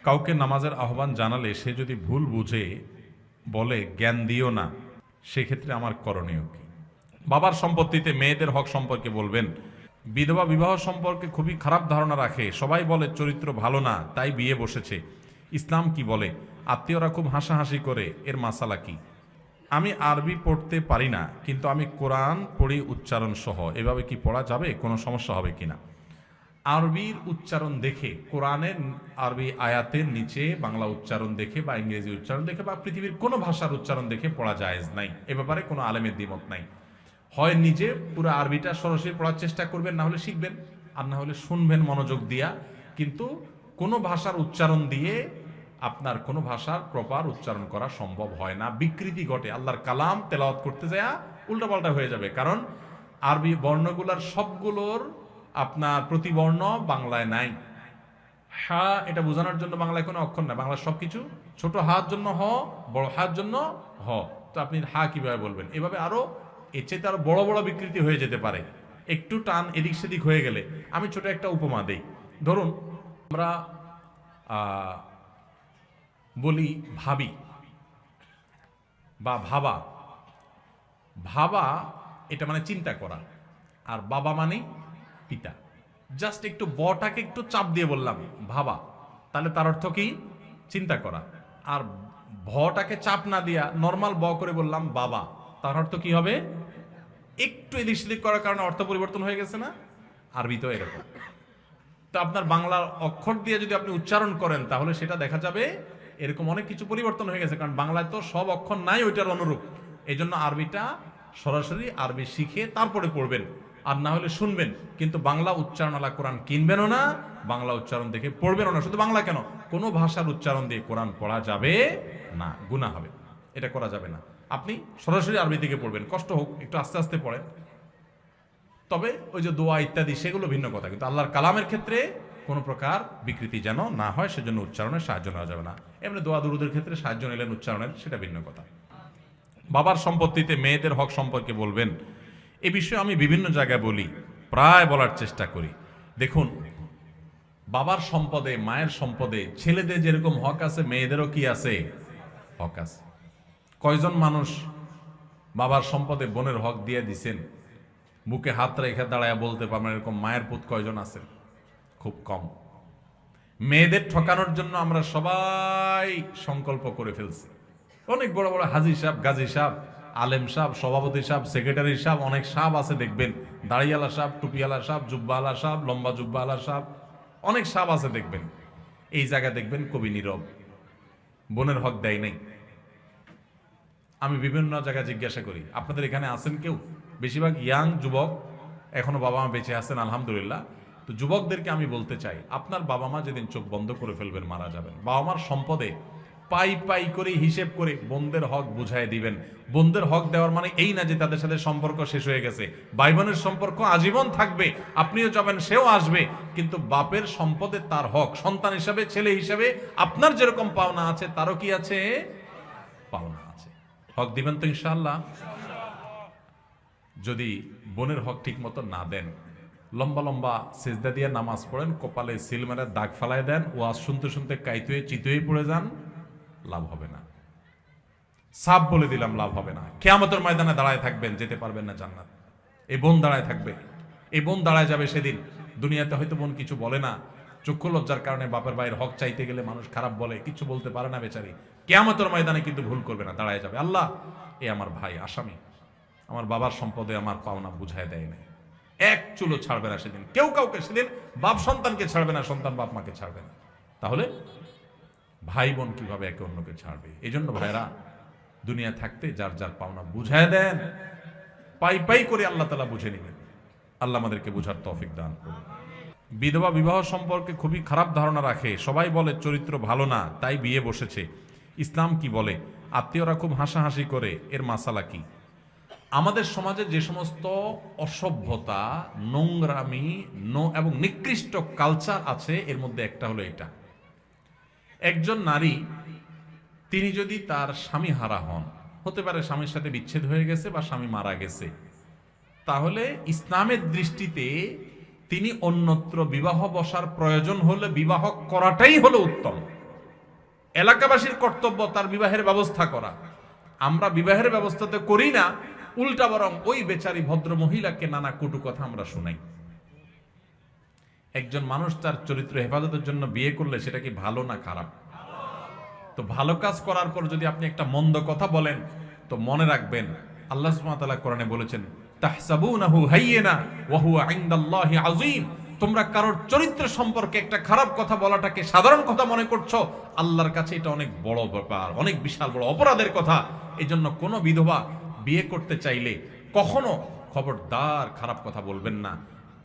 কাউকে নামাজের আহ্বান জানালে সে যদি ভুল বুঝে বলে জ্ঞান দিও না, সেক্ষেত্রে আমার করণীয় কি? বাবার সম্পত্তিতে মেয়েদের হক সম্পর্কে বলবেন। বিধবা বিবাহ সম্পর্কে খুবই খারাপ ধারণা রাখে, সবাই বলে চরিত্র ভালো না তাই বিয়ে বসেছে। ইসলাম কি বলে? আত্মীয়রা খুব হাসাহাসি করে, এর মাসালা কি? আমি আরবি পড়তে পারি না, কিন্তু আমি কোরআন পড়ি উচ্চারণ সহ, এভাবে কি পড়া যাবে? কোনো সমস্যা হবে কিনা? আরবির উচ্চারণ দেখে, কোরআনের আরবি আয়াতের নিচে বাংলা উচ্চারণ দেখে বা ইংরেজি উচ্চারণ দেখে বা পৃথিবীর কোনো ভাষার উচ্চারণ দেখে পড়া জায়েজ নাই। এ ব্যাপারে কোনো আলেমের দ্বিমত নাই। হয় নিজে পুরো আরবিটা সরাসরি পড়ার চেষ্টা করবেন, না হলে শিখবেন, আর না হলে শুনবেন মনোযোগ দিয়া। কিন্তু কোনো ভাষার উচ্চারণ দিয়ে আপনার কোনো ভাষার প্রপার উচ্চারণ করা সম্ভব হয় না, বিকৃতি ঘটে। আল্লাহর কালাম তেলাওয়াত করতে যায় উল্টাপাল্টা হয়ে যাবে, কারণ আরবি বর্ণগুলার সবগুলোর আপনার প্রতিবর্ণ বাংলায় নাই। হা এটা বোঝানোর জন্য বাংলায় কোনো অক্ষর নাই, বাংলা সবকিছু ছোট হার জন্য হ, বড় হার জন্য হ। তো আপনি হা কিভাবে বলবেন? এভাবে আরো এর চাইতে আরো বড় বড় বিকৃতি হয়ে যেতে পারে, একটু টান এদিক সেদিক হয়ে গেলে। আমি ছোট একটা উপমা দেই। ধরুন আমরা বলি ভাবি বা ভাবা। ভাবা এটা মানে চিন্তা করা, আর বাবা মানে পিতা। জাস্ট একটু বটাকে একটু চাপ দিয়ে বললাম ভাবা, তাহলে তার অর্থ কি? চিন্তা করা। আর ভটাকে চাপ না দিয়া নর্মাল ব করে বললাম বাবা, তার অর্থ কি হবে? একটু এদিক সেদিক করার কারণে অর্থ পরিবর্তন হয়ে গেছে না? আরবি তো এরকম। তো আপনার বাংলার অক্ষর দিয়ে যদি আপনি উচ্চারণ করেন, তাহলে সেটা দেখা যাবে এরকম অনেক কিছু পরিবর্তন হয়ে গেছে, কারণ বাংলায় তো সব অক্ষর নাই ওইটার অনুরূপ। এই জন্য আরবিটা সরাসরি আরবি শিখে তারপরে পড়বেন, আর না হলে শুনবেন, কিন্তু বাংলা উচ্চারণওয়ালা কোরআন কিনবেনও না, বাংলা উচ্চারণ দেখে পড়বেনও না। শুধু বাংলা কেন, কোনো ভাষার উচ্চারণ দিয়ে কোরআন পড়া যাবে না, গুনাহ হবে, এটা করা যাবে না। আপনি সরাসরি আরবি থেকে পড়বেন, কষ্ট হোক, একটু আস্তে আস্তে পড়েন। তবে ওই যে দোয়া ইত্যাদি সেগুলো ভিন্ন কথা, কিন্তু আল্লাহর কালামের ক্ষেত্রে কোনো প্রকার বিকৃতি যেন না হয় সেজন্য উচ্চারণের সাহায্য নেওয়া যাবে না। এমনি দোয়া দুরুদের ক্ষেত্রে সাহায্য নিলেন উচ্চারণের, সেটা ভিন্ন কথা। বাবার সম্পত্তিতে মেয়েদের হক সম্পর্কে বলবেন, এ বিষয়ে আমি বিভিন্ন জায়গায় বলি, প্রায় বলার চেষ্টা করি। দেখুন, বাবার সম্পদে, মায়ের সম্পদে ছেলেদের যেরকম হক আছে, মেয়েদেরও কি আছে? হক আছে। কয়জন মানুষ বাবার সম্পদে বোনের হক দিয়ে দিছেন? বুকে হাত রেখে দাঁড়ায় বলতে পারবেন এরকম মায়ের পুত কয়জন আছেন? খুব কম। মেয়েদের ঠকানোর জন্য আমরা সবাই সংকল্প করে ফেলছি। অনেক বড় বড় হাজি সাহেব, গাজী সাহেব, আলেম সাহেব, সভাপতি সাহেব, সেক্রেটারি সাহেব, অনেক সাহেব আছে দেখবেন, দাড়িওয়ালা সাহেব, টুপিওয়ালা সাহেব, জুব্বাওয়ালা সাহেব, লম্বা জুব্বাওয়ালা সাহেব, অনেক সাহেব আছে দেখবেন। এই জায়গায় দেখবেন কবি নীরব, বোনের হক দেয় নাই। আমি বিভিন্ন জায়গায় জিজ্ঞাসা করি, আপনাদের এখানে আছেন কেউ? বেশিরভাগ ইয়াং যুবক, এখনো বাবা মা বেঁচে আছেন আলহামদুলিল্লাহ। তো যুবকদেরকে আমি বলতে চাই, আপনার বাবা মা যেদিন চোখ বন্ধ করে ফেলবেন, মারা যাবেন, বাবা মার সম্পদে পাই পাই করে হিসেব করে বোনদের হক বুঝাই দিবেন। বোনদের হক দেওয়ার মানে এই না যে তাদের সাথে সম্পর্ক শেষ হয়ে গেছে। ভাই বোনের সম্পর্ক আজীবন থাকবে, আপনিও যাবেন, সেও আসবে, কিন্তু বাপের সম্পদে তার হক, সন্তান হিসাবে, ছেলে হিসাবে আপনার যেরকম পাওনা আছে তারও কি আছে? পাওনা আছে। হক দিবেন তো ইনশাআল্লাহ? যদি বোনের হক ঠিক মতো না দেন, লম্বা লম্বা সেজদা দিয়ে নামাজ পড়েন, কপালে সিল মেরে দাগ ফালায় দেন, ওয়াজ শুনতে শুনতে কাইতুয়ে চিতুয়ে পড়ে যান, লাভ হবে না। সাপ বলে দিলাম, লাভ হবে না। কিয়ামতের ময়দানে দাঁড়ায় থাকবেন, যেতে পারবেন না জান্নাত। এই বোন দাঁড়ায় থাকবে, এই বোন দাঁড়ায় যাবে সেদিন। দুনিয়াতে হয়তো বোন কিছু বলে না, চক্ষু লজ্জার কারণে বাপের ভাইয়ের হক চাইতে গেলে মানুষ খারাপ বলে, কিছু বলতে পারে না বেচারি। কিয়ামতের ময়দানে কিন্তু ভুল করবে না, দাঁড়ায় যাবে, আল্লাহ এ আমার ভাই আসামি, আমার বাবার সম্পদে আমার পাওনা বুঝায় দেয় না। এক চুলো ছাড়বে না সেদিন, কেউ কাউকে সেদিন। বাপ সন্তানকে ছাড়বে না, সন্তান বাপ মাকে ছাড়বে না। তাহলে ভাই বোন কিভাবে একে অন্যকে ছাড়বে? এই জন্য ভাইরা, দুনিয়া থাকতে যার যার পাওনা বুঝায় দেন, পাই পাই করে আল্লাহ তাআলা বুঝে নেবেন। আল্লাহ আমাদেরকে বুঝার তৌফিক দান করুন। বিধবা বিবাহ সম্পর্কে খুবই খারাপ ধারণা রাখে, সবাই বলে চরিত্র ভালো না তাই বিয়ে বসেছে। ইসলাম কি বলে? আত্মীয়রা খুব হাসাহাসি করে, এর মাসালা কি? আমাদের সমাজে যে সমস্ত অসভ্যতা, নোংরামি এবং নিকৃষ্ট কালচার আছে, এর মধ্যে একটা হলো এটা। একজন নারী, তিনি যদি তার স্বামী হারা হন, হতে পারে স্বামীর সাথে বিচ্ছেদ হয়ে গেছে বা স্বামী মারা গেছে, তাহলে ইসলামের দৃষ্টিতে তিনি অন্যত্র বিবাহ বসার প্রয়োজন হলে বিবাহ করাটাই হলো উত্তম। এলাকাবাসীর কর্তব্য তার বিবাহের ব্যবস্থা করা। আমরা বিবাহের ব্যবস্থাতে করি না, উল্টা বরং ওই বেচারি ভদ্র মহিলাকে নানা কটু কথা আমরা শোনাই। একজন মানুষ তার চরিত্র হেফাজতের জন্য বিয়ে করলে সেটা কি ভালো না খারাপ? তো ভালো কাজ করার পর যদি আপনি একটা মন্দ কথা বলেন, তো মনে রাখবেন আল্লাহ সুবহানাহু ওয়া তাআলা কোরআনে বলেছেন, তাহসাবুনাহু হাইয়িনা ওয়া হুয়া ইনদাল্লাহি আযীম। তোমরা কারোর চরিত্র সম্পর্কে একটা খারাপ কথা বলাটাকে সাধারণ কথা মনে করছো, আল্লাহর কাছে এটা অনেক বড় ব্যাপার, অনেক বিশাল বড় অপরাধের কথা। এজন্য কোনো বিধবা বিয়ে করতে চাইলে কখনো খবরদার খারাপ কথা বলবেন না।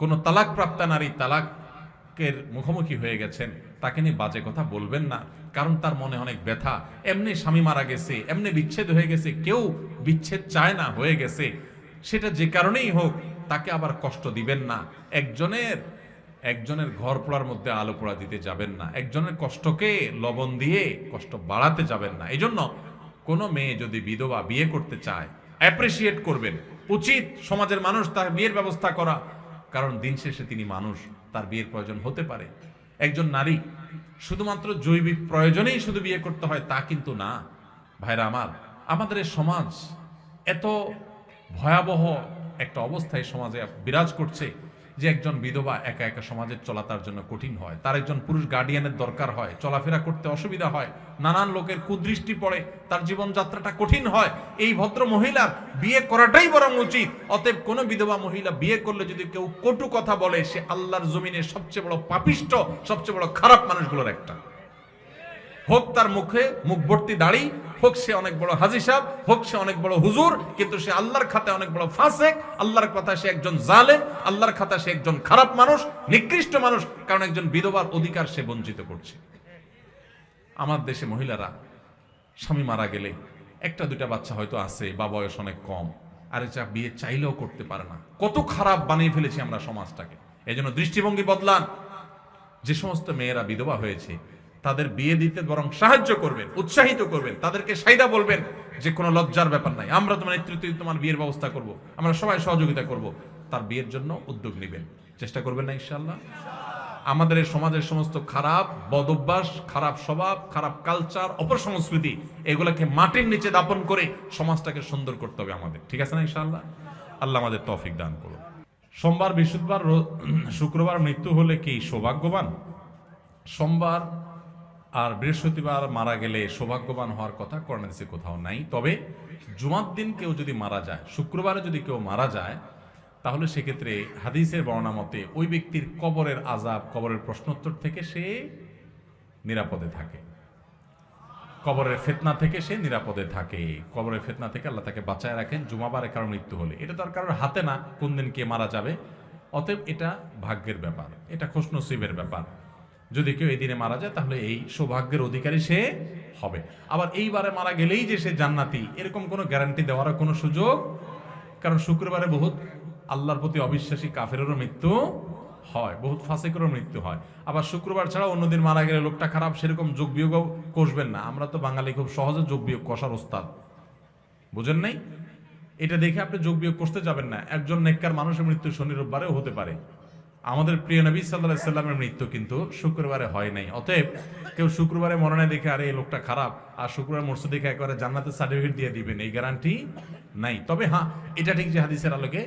কোনো তালাকপ্রাপ্তা নারী তালাকের মুখোমুখি হয়ে গেছেন, তাকে নিয়ে বাজে কথা বলবেন না, কারণ তার মনে অনেক ব্যথা। এমনি স্বামী মারা গেছে, এমনি বিচ্ছেদ হয়ে গেছে, কেউ বিচ্ছেদ চায় না, হয়ে গেছে, সেটা যে কারণেই হোক, তাকে আবার কষ্ট দিবেন না। একজনের ঘর পোড়ার মধ্যে আলো পোড়া দিতে যাবেন না, একজনের কষ্টকে লবণ দিয়ে কষ্ট বাড়াতে যাবেন না। এই জন্য কোনো মেয়ে যদি বিধবা বিয়ে করতে চায়, অ্যাপ্রিসিয়েট করবেন। উচিত সমাজের মানুষ তার বিয়ের ব্যবস্থা করা, কারণ দিন শেষে তিনি মানুষ, তার বিয়ের প্রয়োজন হতে পারে। একজন নারী শুধুমাত্র জৈবিক প্রয়োজনেই শুধু বিয়ে করতে হয় তা কিন্তু না। ভাইরা আমার, আমাদের এই সমাজ এত ভয়াবহ একটা অবস্থায় সমাজে বিরাজ করছে যে একজন বিধবা একা একা সমাজের চলা তার জন্য কঠিন হয়। তার একজন পুরুষ গার্ডিয়ানের দরকার হয়, চলাফেরা করতে অসুবিধা হয়, নানান লোকের কুদৃষ্টি পড়ে, তার জীবনযাত্রাটা কঠিন হয়। এই ভদ্র মহিলার বিয়ে করাটাই বরং উচিত। অতএব কোনো বিধবা মহিলা বিয়ে করলে যদি কেউ কটু কথা বলে, সে আল্লাহর জমিনে সবচেয়ে বড় পাপিষ্ট, সবচেয়ে বড় খারাপ মানুষগুলোর একটা। হোক তার মুখে মুখ ভর্তি দাড়ি, হোক সে অনেক বড় হাজী সাহেব, হোক সে অনেক বড় হুজুর, কিন্তু সে আল্লাহর খাতায় অনেক বড় ফাসেক, আল্লাহর কথায় সে একজন জালেম, আল্লাহর খাতায় সে একজন খারাপ মানুষ, নিকৃষ্ট মানুষ, কারণ একজন বিধবার অধিকার সে বঞ্চিত করছে। আমার দেশে মহিলারা স্বামী মারা গেলে একটা দুইটা বাচ্চা হয়তো আছে বা বয়স অনেক কম, আর এটা বিয়ে চাইলেও করতে পারে না। কত খারাপ বানিয়ে ফেলেছি আমরা সমাজটাকে। এই জন্য দৃষ্টিভঙ্গি বদলান। যে সমস্ত মেয়েরা বিধবা হয়েছে তাদের বিয়ে দিতে বরং সাহায্য করবেন, উৎসাহিত করবেন, তাদেরকে সাইদা বলবেন যে কোনো লজ্জার ব্যাপার নাই, আমরা তোমার নেতৃত্বে তোমার বিয়ের ব্যবস্থা করব, আমরা সবাই সহযোগিতা করব। তার বিয়ের জন্য উদ্যোগ নেবেন, চেষ্টা করবেন না ইনশাআল্লাহ। আমাদের এই সমাজের সমস্ত খারাপ বদ অভ্যাস, খারাপ স্বভাব, খারাপ কালচার, অপসংস্কৃতি, এগুলোকে মাটির নিচে দাপন করে সমাজটাকে সুন্দর করতে হবে আমাদের, ঠিক আছে না ইনশাআল্লাহ? আল্লাহ আমাদের তৌফিক দান করুন। সোমবার, বৃহস্পতিবার, শুক্রবার মৃত্যু হলে কি সৌভাগ্যবান? সোমবার আর বৃহস্পতিবার মারা গেলে সৌভাগ্যবান হওয়ার কথা কোরআনে হাদিসে কোথাও নাই। তবে জুমার দিন কেউ যদি মারা যায়, শুক্রবারে যদি কেউ মারা যায়, তাহলে সেক্ষেত্রে হাদিসের বর্ণনা মতে ওই ব্যক্তির কবরের আযাব, কবরের প্রশ্নোত্তর থেকে সে নিরাপদে থাকে, কবরের ফিতনা থেকে সে নিরাপদে থাকে। কবরের ফিতনা থেকে আল্লাহ তাকে বাঁচায় রাখেন জুমাবারে কারো মৃত্যু হলে। এটা তো আর কারোর হাতে না কোন দিন কে মারা যাবে। অতএব এটা ভাগ্যের ব্যাপার, এটা খুশনসিবের ব্যাপার। যদি কেউ এই দিনে মারা যায় তাহলে এই সৌভাগ্যের অধিকারী সে হবে। আবার এইবারে মারা গেলেই যে সে জান্নাতি, এরকম কোনো গ্যারান্টি দেওয়ার কোনো সুযোগ, কারণ শুক্রবারে বহুত আল্লাহর প্রতি অবিশ্বাসী কাফেরেরও মৃত্যু হয়, বহুত ফাসিকেরও মৃত্যু হয়। আবার শুক্রবার ছাড়া অন্যদিন মারা গেলে লোকটা খারাপ, সেরকম যোগ বিয়োগও কষবেন না। আমরা তো বাঙালি খুব সহজে যোগ বিয়োগ কষার ওস্তাদ, বুঝেন নাই? এটা দেখে আপনি যোগ বিয়োগ করতে যাবেন না। একজন নেককার মানুষের মৃত্যু শনি রোববারেও হতে পারে। আমাদের প্রিয় নবী সাল্লাল্লাহু আলাইহি সাল্লামের মৃত্যু কিন্তু শুক্রবারে হয় নাই। অতএব কেউ শুক্রবারে মনে নাই দেখে আরে এই লোকটা খারাপ, আর শুক্রবার মরছে দেখে একেবারে জান্নাতের সার্টিফিকেট দিয়ে দিবেন, এই গ্যারান্টি নাই। তবে হ্যাঁ, এটা ঠিক যে হাদিসের আলোকে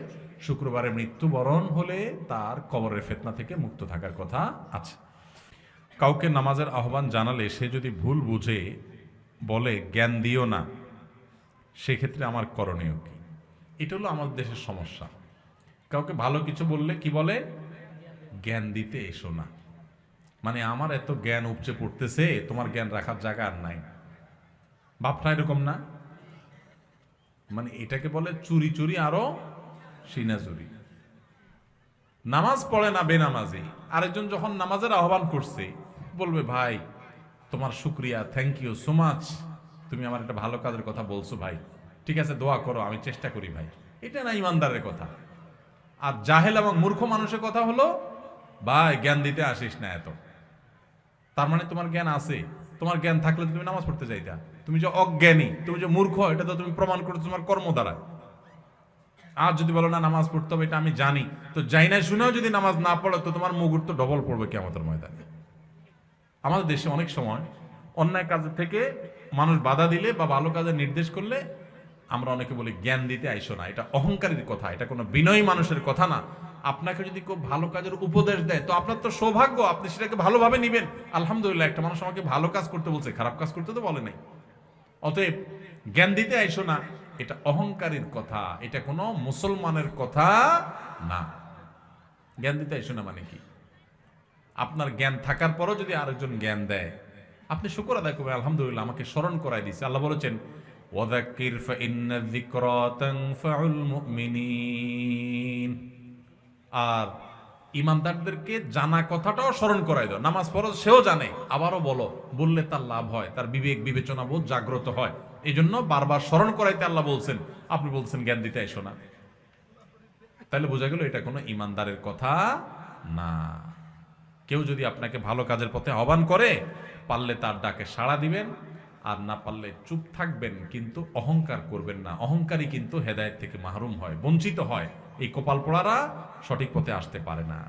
শুক্রবারে মৃত্যুবরণ হলে তার কবরের ফিতনা থেকে মুক্ত থাকার কথা আছে। কাউকে নামাজের আহ্বান জানালে সে যদি ভুল বুঝে বলে জ্ঞান দিও না, সেক্ষেত্রে আমার করণীয় কি? এটা হলো আমাদের দেশের সমস্যা। কাউকে ভালো কিছু বললে কি বলে? জ্ঞান দিতে এসো না। মানে আমার এত জ্ঞান উপচে পড়তেছে, তোমার জ্ঞান রাখার জায়গা আর নাই। ভাবটা এরকম না? মানে এটাকে বলে চুরি চুরি আরো সিনা চুরি। নামাজ পড়ে না বেনামাজি, আরেকজন যখন নামাজের আহ্বান করছে বলবে ভাই তোমার শুক্রিয়া, থ্যাংক ইউ সো মাচ, তুমি আমার একটা ভালো কাজের কথা বলছো ভাই, ঠিক আছে দোয়া করো, আমি চেষ্টা করি ভাই। এটা না ইমানদারের কথা। আর জাহেল এবং মূর্খ মানুষের কথা হলো ভাই জ্ঞান দিতে আসিস না এত। তার মানে তোমার জ্ঞান আছে, তোমার জ্ঞান থাকলে তুমি নামাজ পড়তে যাইতা। তুমি যে অজ্ঞানী, তুমি যে মূর্খ, এটা তো তুমি প্রমাণ করছো তোমার কর্ম দ্বারা। আর যদি বলো না নামাজ পড়তে হবে, এটা আমি জানি, তো যাই না শুনেও যদি নামাজ না পড়ো তো তোমার মুগুর তো ডবল পড়বে কিয়ামতের ময়দানে। আমাদের দেশে অনেক সময় অন্যায় কাজ থেকে মানুষ বাধা দিলে বা ভালো কাজের নির্দেশ করলে আমরা অনেকে বলি জ্ঞান দিতে আইসো না। এটা অহংকারীর কথা, এটা কোনো বিনয়ী মানুষের কথা না। আপনাকে যদি কেউ ভালো কাজের উপদেশ দেয় তো আপনার তো সৌভাগ্য, আপনি সেটাকে ভালোভাবে নিবেন। আলহামদুলিল্লাহ, একটা মানুষ আমাকে ভালো কাজ করতে বলছে, খারাপ কাজ করতে তো বলে নাই। অতএব জ্ঞান দিতে আইসো না, এটা অহংকারীর কথা, এটা কোনো মুসলমানের কথা না। জ্ঞান দিতে আইসো না মানে কি? আপনার জ্ঞান থাকার পরও যদি আরেকজন জ্ঞান দেয়, আপনি শুকর আদায় করবেন, আলহামদুলিল্লাহ আমাকে স্মরণ করাই দিয়েছে। আল্লাহ বলেছেন ওয়াযাক্কির ফাইন্না যিকরা তানফাউল মুমিনিন। আর ইমানদারদেরকে জানা কথাটাও স্মরণ করাই দাও। নামাজ পড়ো, সেও জানে, আবারও বলো, বললে তার লাভ হয়, তার বিবেক বিবেচনা বোধ জাগ্রত হয়। এই জন্য বারবার স্মরণ করাইতে আল্লাহ বলছেন, আপনি বলছেন জ্ঞান দিতে আইসো না। তাহলে বোঝা গেল এটা কোনো ইমানদারের কথা না। কেউ যদি আপনাকে ভালো কাজের পথে আহ্বান করে, পারলে তার ডাকে সাড়া দিবেন, আর না পারলে চুপ থাকবেন, কিন্তু অহংকার করবেন না। অহংকারী কিন্তু হেদায়েত থেকে মাহরুম হয়, বঞ্চিত হয়। এই কপাল পোড়ারা সঠিক পথে আসতে পারে না।